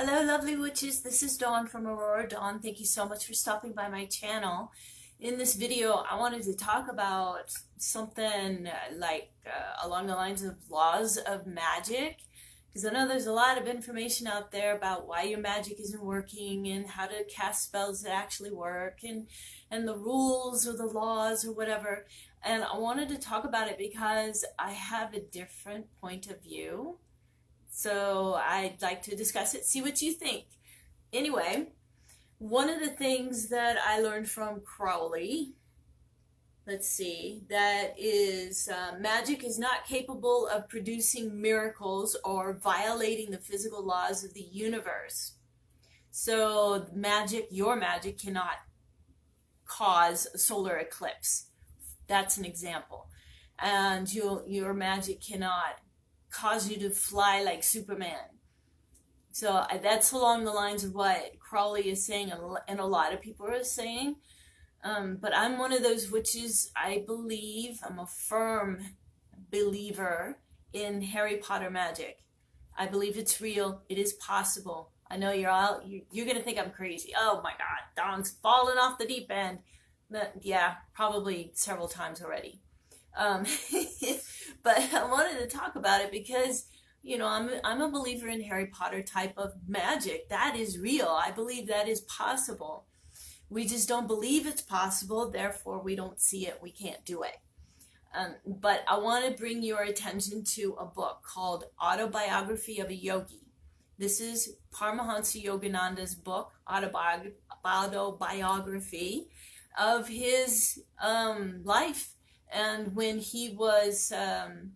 Hello, lovely witches. This is Dawn from Aurora Dawn. Thank you so much for stopping by my channel. In this video, I wanted to talk about something along the lines of laws of magic, because I know there's a lot of information out there about why your magic isn't working and how to cast spells that actually work and the rules or the laws or whatever. And I wanted to talk about it because I have a different point of view. So I'd like to discuss it, see what you think. Anyway, one of the things that I learned from Crowley, that is magic is not capable of producing miracles or violating the physical laws of the universe. So your magic cannot cause a solar eclipse. That's an example. And your magic cannot cause you to fly like Superman. So that's along the lines of what Crowley is saying, and a lot of people are saying. But I'm one of those witches. I'm a firm believer in Harry Potter magic. I believe it's real. It is possible. I know you're gonna think I'm crazy. Oh my God, Dawn's fallen off the deep end. Yeah, probably several times already. But I wanted to talk about it because, I'm a believer in Harry Potter type of magic. That is real. I believe that is possible. We just don't believe it's possible, therefore we don't see it, we can't do it. But I want to bring your attention to a book called Autobiography of a Yogi. This is Paramahansa Yogananda's book, autobiography of his life. And when he was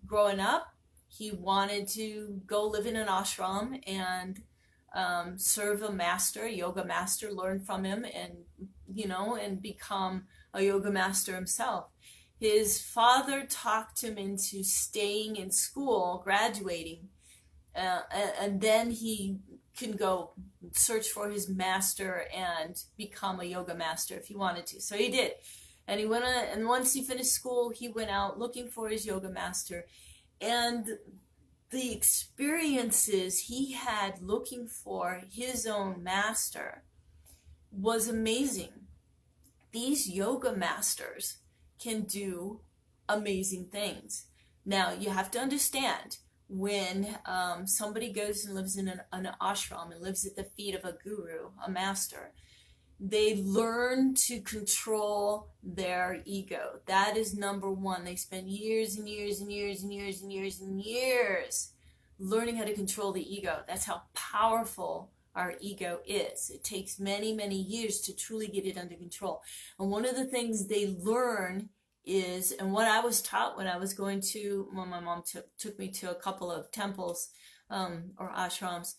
growing up, he wanted to go live in an ashram and serve a yoga master, learn from him, and become a yoga master himself. His father talked him into staying in school, graduating, and then he can go search for his master and become a yoga master if he wanted to. So he did. And he went on, and once he finished school, he went out looking for his yoga master. And the experiences he had looking for his own master was amazing. These yoga masters can do amazing things. Now, you have to understand, when somebody goes and lives in an ashram and lives at the feet of a guru, a master, they learn to control their ego. That is number one. They spend years and years and years and years and years and years learning how to control the ego. That's how powerful our ego is. It takes many, many years to truly get it under control. And one of the things they learn is, and what I was taught when I was going to, well, my mom took me to a couple of temples or ashrams.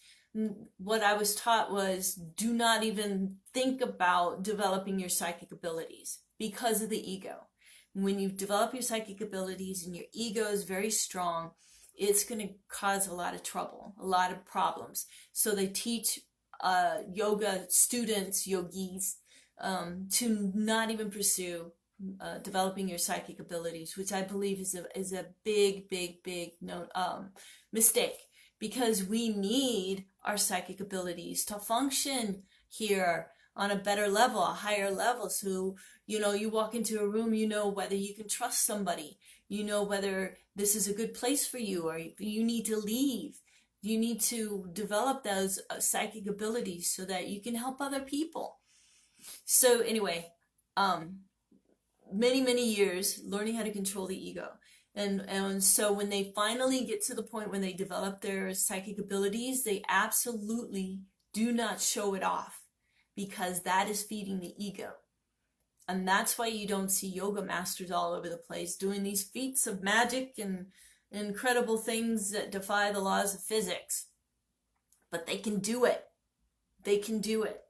What I was taught was, do not even think about developing your psychic abilities because of the ego. When you develop your psychic abilities and your ego is very strong, it's going to cause a lot of trouble, a lot of problems. So they teach yoga students, yogis, to not even pursue developing your psychic abilities, which I believe is a big, big, big mistake. Because we need our psychic abilities to function here on a better level, a higher level. So, you walk into a room, whether you can trust somebody, whether this is a good place for you, or you need to leave. You need to develop those psychic abilities so that you can help other people. So anyway, many, many years learning how to control the ego. And so when they finally get to the point when they develop their psychic abilities, they absolutely do not show it off, because that is feeding the ego. And that's why you don't see yoga masters all over the place doing these feats of magic and incredible things that defy the laws of physics. But they can do it. They can do it.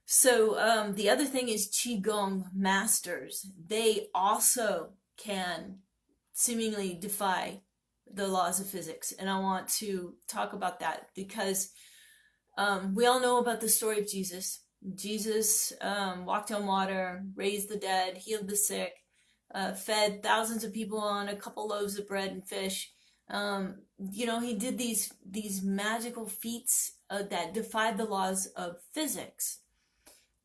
So the other thing is Qigong masters. They also can seemingly defy the laws of physics. And I want to talk about that because we all know about the story of Jesus. Jesus walked on water, raised the dead, healed the sick, fed thousands of people on a couple loaves of bread and fish. He did these magical feats that defied the laws of physics.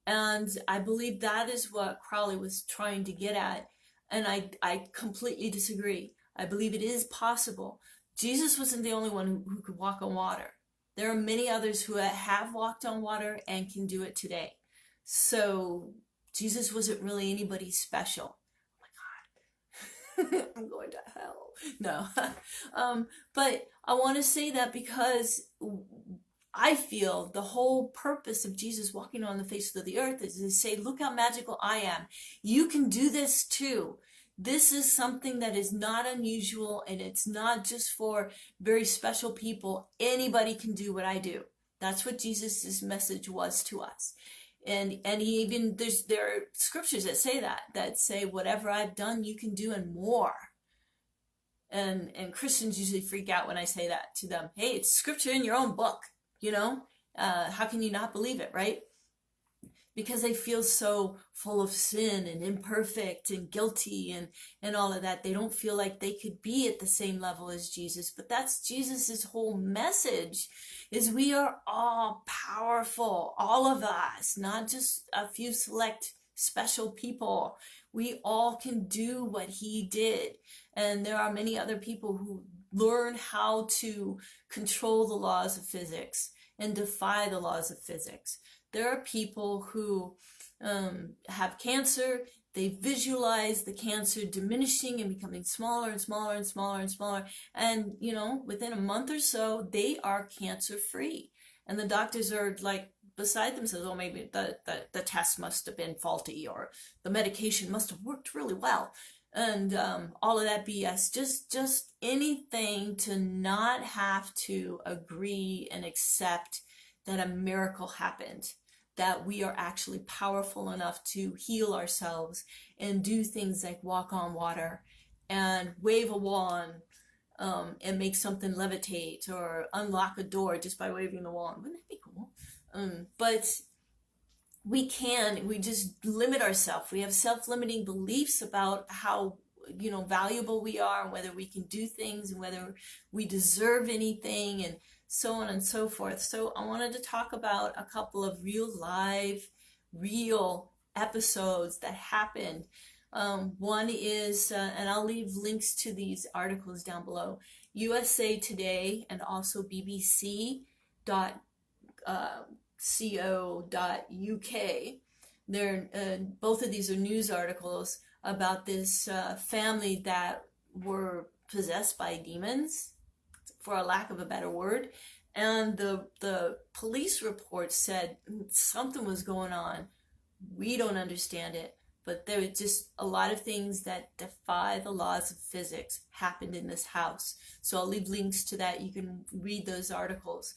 And I believe that is what Crowley was trying to get at. And I completely disagree. I believe it is possible. Jesus wasn't the only one who could walk on water. There are many others who have walked on water and can do it today. So Jesus wasn't really anybody special. Oh my God. I'm going to hell. No. But I want to say that because I feel the whole purpose of Jesus walking on the face of the earth is to say, look how magical I am. You can do this too. This is something that is not unusual, and it's not just for very special people. Anybody can do what I do. That's what Jesus' message was to us. And he even, there are scriptures that say whatever I've done, you can do and more. And Christians usually freak out when I say that to them. Hey, it's scripture in your own book. How can you not believe it, right? Because they feel so full of sin and imperfect and guilty and all of that. They don't feel like they could be at the same level as Jesus. But that's Jesus's whole message, is we are all powerful, all of us, not just a few select special people. We all can do what he did. And there are many other people who learn how to control the laws of physics and defy the laws of physics. There are people who have cancer. They visualize the cancer diminishing and becoming smaller and smaller and smaller and smaller. And, within a month or so, they are cancer free. And the doctors are like beside themselves. Oh, maybe the test must have been faulty, or the medication must have worked really well. And all of that BS, just anything to not have to agree and accept that a miracle happened, that we are actually powerful enough to heal ourselves and do things like walk on water and wave a wand and make something levitate, or unlock a door just by waving the wand. Wouldn't that be cool? But we just limit ourselves. We have self-limiting beliefs about how, valuable we are, and whether we can do things, and whether we deserve anything, and so on and so forth. So I wanted to talk about a couple of real episodes that happened. One is, and I'll leave links to these articles down below, USA Today and also bbc.co.uk. Both of these are news articles about this family that were possessed by demons, for a lack of a better word. And the police report said something was going on. We don't understand it, but there were just a lot of things that defy the laws of physics happened in this house. So I'll leave links to that. You can read those articles.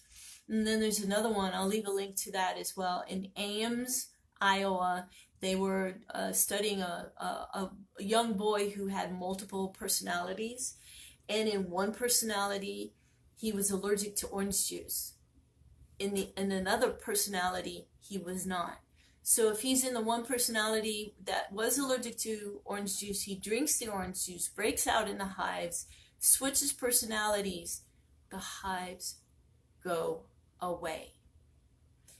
And then there's another one. I'll leave a link to that as well. In Ames, Iowa, they were studying a young boy who had multiple personalities. And in one personality, he was allergic to orange juice. In another personality, he was not. So if he's in the one personality that was allergic to orange juice, he drinks the orange juice, breaks out into hives, switches personalities, the hives go away.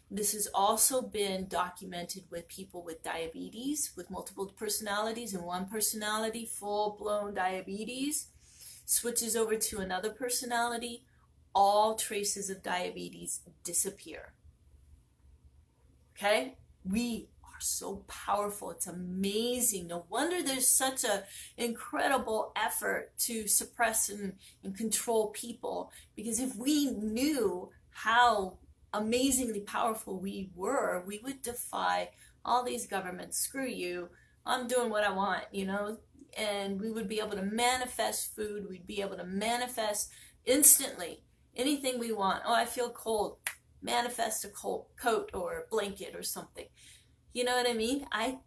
This has also been documented with people with diabetes, with multiple personalities. In one personality, full-blown diabetes, switches over to another personality, all traces of diabetes disappear. Okay? We are so powerful. It's amazing. No wonder there's such an incredible effort to suppress and control people. Because if we knew how amazingly powerful we were, we would defy all these governments. Screw you. I'm doing what I want, and we would be able to manifest food. We'd be able to manifest instantly anything we want. Oh, I feel cold. Manifest a coat or a blanket or something. You know what I mean? I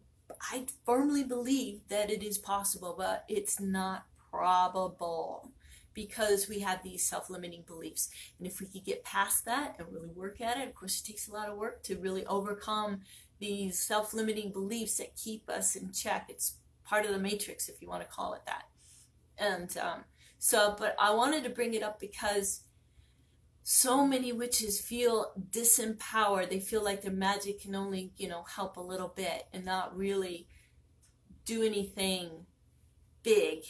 firmly believe that it is possible, but it's not probable, because we have these self-limiting beliefs. And if we could get past that and really work at it, of course it takes a lot of work to really overcome these self-limiting beliefs that keep us in check. It's part of the matrix, if you want to call it that. And So, but I wanted to bring it up because so many witches feel disempowered. They feel like their magic can only, help a little bit and not really do anything big,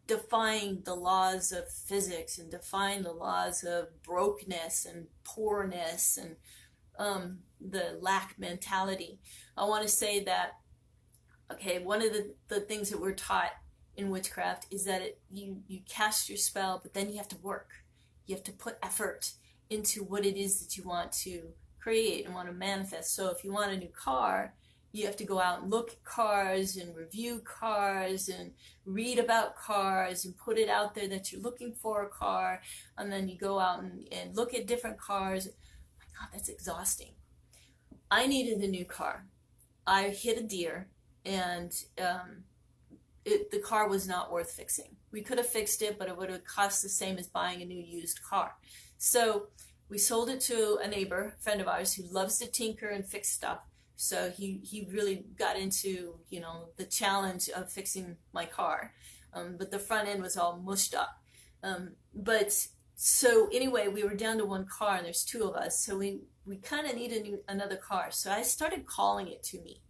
defying the laws of physics and defying the laws of brokenness and poorness and the lack mentality. I want to say that, okay, one of the things that we're taught in witchcraft is that you cast your spell, but then you have to work. You have to put effort into what it is that you want to create and want to manifest. So if you want a new car, you have to go out and look at cars and review cars and read about cars and put it out there that you're looking for a car. And then you go out and look at different cars. Oh my God, that's exhausting. I needed a new car. I hit a deer, and the car was not worth fixing. We could have fixed it, but it would have cost the same as buying a new used car. So we sold it to a neighbor, a friend of ours, who loves to tinker and fix stuff. So he really got into, the challenge of fixing my car. But the front end was all mushed up. So anyway, we were down to one car, and there's two of us. So we kind of need another car. So I started calling it to me.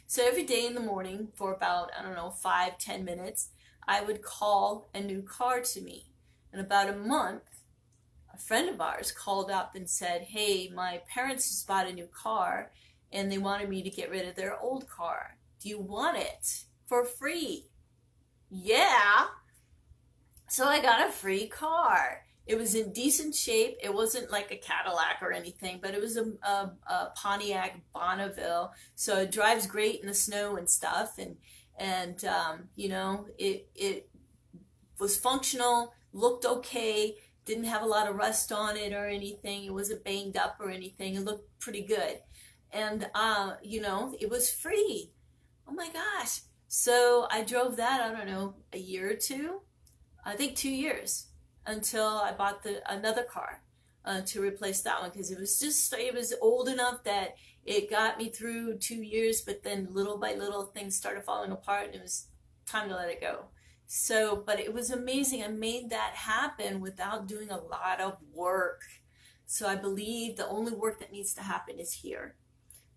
So every day in the morning for about, 5-10 minutes, I would call a new car to me. In about a month, a friend of ours called up and said, hey, my parents just bought a new car and they wanted me to get rid of their old car. Do you want it for free? Yeah. So I got a free car. It was in decent shape. It wasn't like a Cadillac or anything, but it was a Pontiac Bonneville. So it drives great in the snow and stuff. And it was functional, looked okay, didn't have a lot of rust on it or anything. It wasn't banged up or anything. It looked pretty good. And, it was free. Oh my gosh. So I drove that, a year or two, I think 2 years, until I bought another car to replace that one, because it was old enough that it got me through 2 years, but then little by little things started falling apart and it was time to let it go. So, but it was amazing. I made that happen without doing a lot of work. So I believe the only work that needs to happen is here.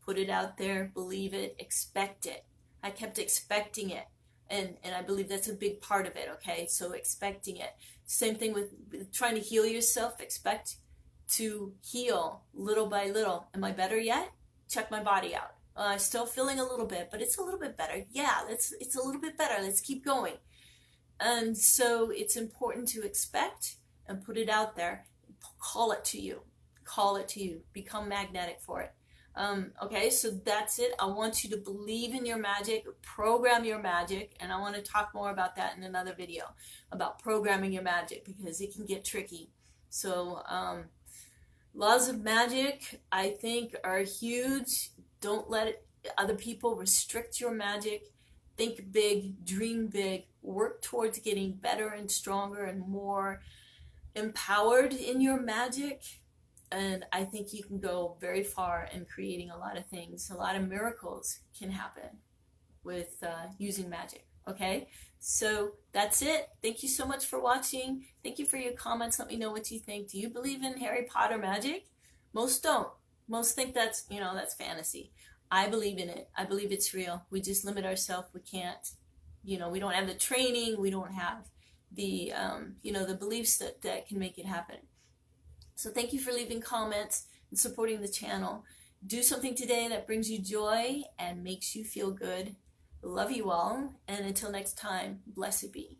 Put it out there, believe it, expect it. I kept expecting it. And I believe that's a big part of it, okay? So expecting it. Same thing with trying to heal yourself. Expect to heal little by little. Am I better yet? Check my body out. I'm still feeling a little bit, but it's a little bit better. Yeah, it's a little bit better. Let's keep going. And so it's important to expect and put it out there. Call it to you. Call it to you. Become magnetic for it. Okay, so that's it. I want you to believe in your magic, program your magic, and I want to talk more about that in another video, about programming your magic, because it can get tricky. So laws of magic, I think, are huge. Don't let other people restrict your magic. Think big, dream big, work towards getting better and stronger and more empowered in your magic. And I think you can go very far in creating a lot of things. A lot of miracles can happen with using magic. Okay, so that's it. Thank you so much for watching. Thank you for your comments. Let me know what you think. Do you believe in Harry Potter magic? Most don't. Most think that's fantasy. I believe in it. I believe it's real. We just limit ourselves. We can't, we don't have the training. We don't have the, the beliefs that can make it happen. So thank you for leaving comments and supporting the channel. Do something today that brings you joy and makes you feel good. Love you all. And until next time, blessed be.